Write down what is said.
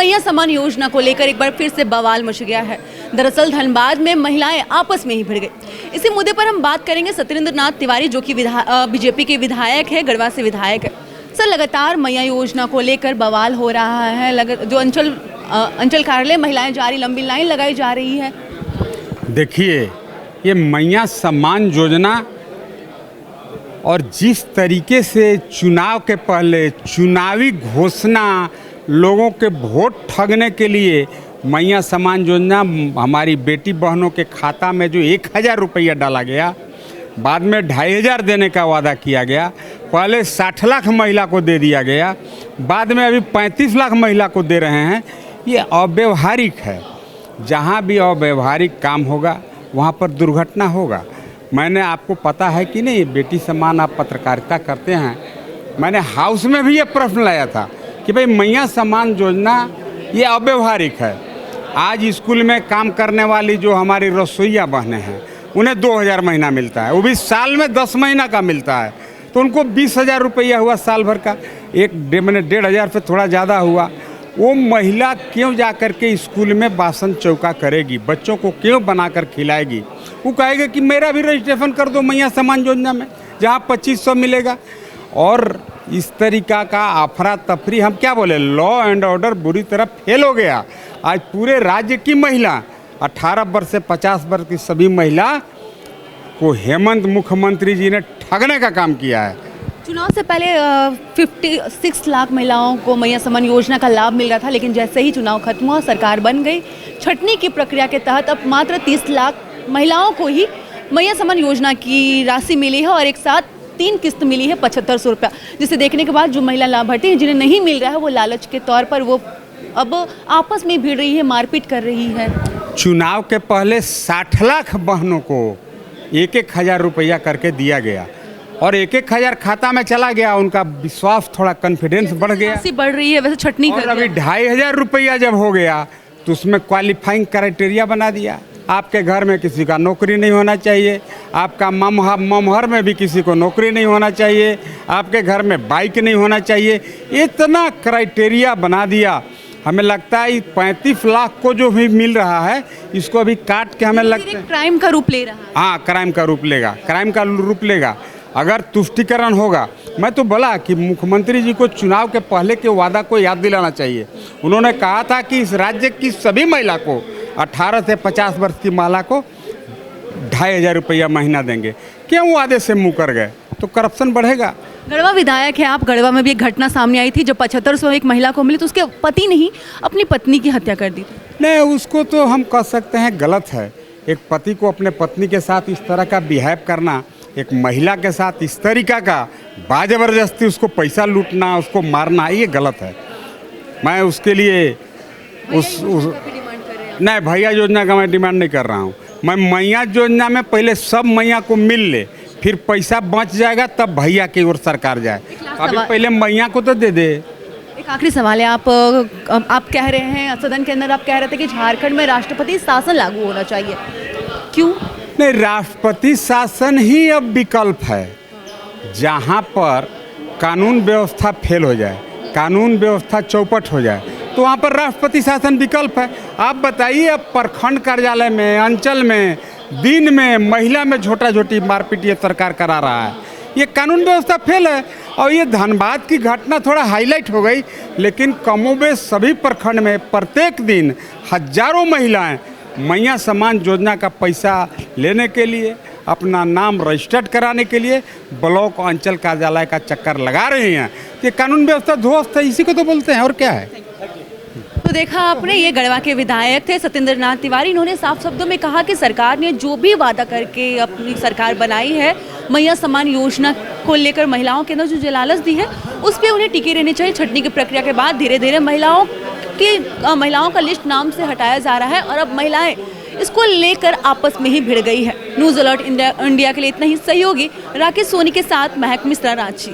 मैया सम्मान योजना को लेकर एक बार फिर से बवाल मच गया है। दरअसल धनबाद में महिलाएं आपस में ही भिड़ गई। इसी मुद्दे पर हम बात करेंगे सत्येंद्र नाथ तिवारी, जो कि बीजेपी के विधायक है, गढ़वा से विधायक है। सर, लगातार मैया योजना को लेकर बवाल हो रहा है। जो अंचल कार्यालय महिलाएं जा रही, लंबी लाइन लगाई जा रही है। देखिए, ये मैया सम्मान योजना और जिस तरीके से चुनाव के पहले चुनावी घोषणा, लोगों के वोट ठगने के लिए मैया सम्मान योजना हमारी बेटी बहनों के खाता में जो 1000 रुपया डाला गया, बाद में 2500 देने का वादा किया गया, पहले 60 लाख महिला को दे दिया गया, बाद में अभी 35 लाख महिला को दे रहे हैं। ये अव्यवहारिक है। जहाँ भी अव्यवहारिक काम होगा वहाँ पर दुर्घटना होगा। मैंने, आपको पता है कि नहीं, बेटी सम्मान आप पत्रकारिता करते हैं, मैंने हाउस में भी ये प्रश्न लाया था कि भाई मैया सम्मान योजना ये अव्यवहारिक है। आज स्कूल में काम करने वाली जो हमारी रसोइया बहनें हैं उन्हें 2000 महीना मिलता है, वो भी साल में 10 महीना का मिलता है, तो उनको 20,000 रुपया हुआ साल भर का। मैंने 1500 पे थोड़ा ज़्यादा हुआ। वो महिला क्यों जा कर के स्कूल में बासन चौका करेगी, बच्चों को क्यों बनाकर खिलाएगी? वो कहेगा कि मेरा भी रजिस्ट्रेशन कर दो मैया सम्मान योजना में, जहाँ 2500 मिलेगा। और इस तरीका का अफरा तफरी, हम क्या बोले, लॉ एंड ऑर्डर बुरी तरह फेल हो गया। आज पूरे राज्य की महिला 18 वर्ष से 50 वर्ष की सभी महिला को हेमंत मुख्यमंत्री जी ने ठगने का काम किया है। चुनाव से पहले 56 लाख महिलाओं को मैया सम्मान योजना का लाभ मिल रहा था, लेकिन जैसे ही चुनाव खत्म हुआ, सरकार बन गई, छंटनी की प्रक्रिया के तहत अब मात्र 30 लाख महिलाओं को ही मैया सम्मान योजना की राशि मिली है और एक साथ 3 किस्त मिली है 7500 रुपया, जिसे देखने के बाद जो महिला लाभार्थी हैं जिन्हें नहीं मिल रहा है, वो लालच के तौर पर वो अब आपस में भिड़ रही है, मारपीट कर रही है। चुनाव के पहले 60 लाख बहनों को 1000 रुपया करके दिया गया और 1000 खाता में चला गया। उनका विश्वास, थोड़ा कॉन्फिडेंस बढ़ गया, बढ़ रही है वैसे छटनी और अभी 2500 रुपया जब हो गया तो उसमें क्वालिफाइंग क्राइटेरिया बना दिया। आपके घर में किसी का नौकरी नहीं होना चाहिए, आपका ममहर में भी किसी को नौकरी नहीं होना चाहिए, आपके घर में बाइक नहीं होना चाहिए, इतना क्राइटेरिया बना दिया। हमें लगता है 35 लाख को जो भी मिल रहा है, इसको अभी काट के हमें लगता है क्राइम का रूप ले रहा है। हाँ, क्राइम का रूप लेगा अगर तुष्टिकरण होगा। मैं तो बोला कि मुख्यमंत्री जी को चुनाव के पहले के वादा को याद दिलाना चाहिए। उन्होंने कहा था कि इस राज्य की सभी महिला को, 18 से 50 वर्ष की महिला को 2500 रुपया महीना देंगे। क्यों वादे से मुँह कर गए? तो करप्शन बढ़ेगा। गढ़वा विधायक है आप। गढ़वा में भी एक घटना सामने आई थी जब 7500 एक महिला को मिली तो उसके पति ने ही अपनी पत्नी की हत्या कर दी थी। नहीं, उसको तो हम कह सकते हैं गलत है। एक पति को अपने पत्नी के साथ इस तरह का बिहेव करना, एक महिला के साथ इस तरीका का बाज़बरदस्ती उसको पैसा लूटना, उसको मारना, ये गलत है। मैं उसके लिए नहीं, भैया योजना का मैं डिमांड नहीं कर रहा हूँ। मैं मैया योजना में पहले सब मैया को मिल ले, फिर पैसा बच जाएगा तब भैया की ओर सरकार जाए। अभी पहले मैया को तो दे दे। एक आखिरी सवाल है, आप कह रहे हैं, सदन के अंदर आप कह रहे थे कि झारखंड में राष्ट्रपति शासन लागू होना चाहिए, क्यों? नहीं, राष्ट्रपति शासन ही अब विकल्प है। जहाँ पर कानून व्यवस्था फेल हो जाए, कानून व्यवस्था चौपट हो जाए, तो वहाँ पर राष्ट्रपति शासन विकल्प है। आप बताइए, अब प्रखंड कार्यालय में, अंचल में, दिन में महिला में झोटा-झोटी मारपीट ये सरकार करा रहा है। ये कानून व्यवस्था फेल है। और ये धनबाद की घटना थोड़ा हाईलाइट हो गई, लेकिन कमोबेश सभी प्रखंड में प्रत्येक दिन हजारों महिलाएं मैया सम्मान योजना का पैसा लेने के लिए, अपना नाम रजिस्टर्ड कराने के लिए ब्लॉक अंचल कार्यालय का चक्कर लगा रही हैं। ये कानून व्यवस्था ध्वस्त है, इसी को तो बोलते हैं, और क्या है। तो देखा आपने, ये गढ़वा के विधायक थे सत्येंद्र नाथ तिवारी। इन्होंने साफ शब्दों में कहा कि सरकार ने जो भी वादा करके अपनी सरकार बनाई है, मैया सम्मान योजना को लेकर महिलाओं के अंदर जो जलालत दी है, उस पर उन्हें टिके रहने चाहिए। छंटनी की प्रक्रिया के बाद धीरे धीरे महिलाओं का लिस्ट नाम से हटाया जा रहा है और अब महिलाएं इसको लेकर आपस में ही भिड़ गई है। न्यूज़ अलर्ट इंडिया के लिए इतना ही। सहयोगी राकेश सोनी के साथ महक मिश्रा, रांची।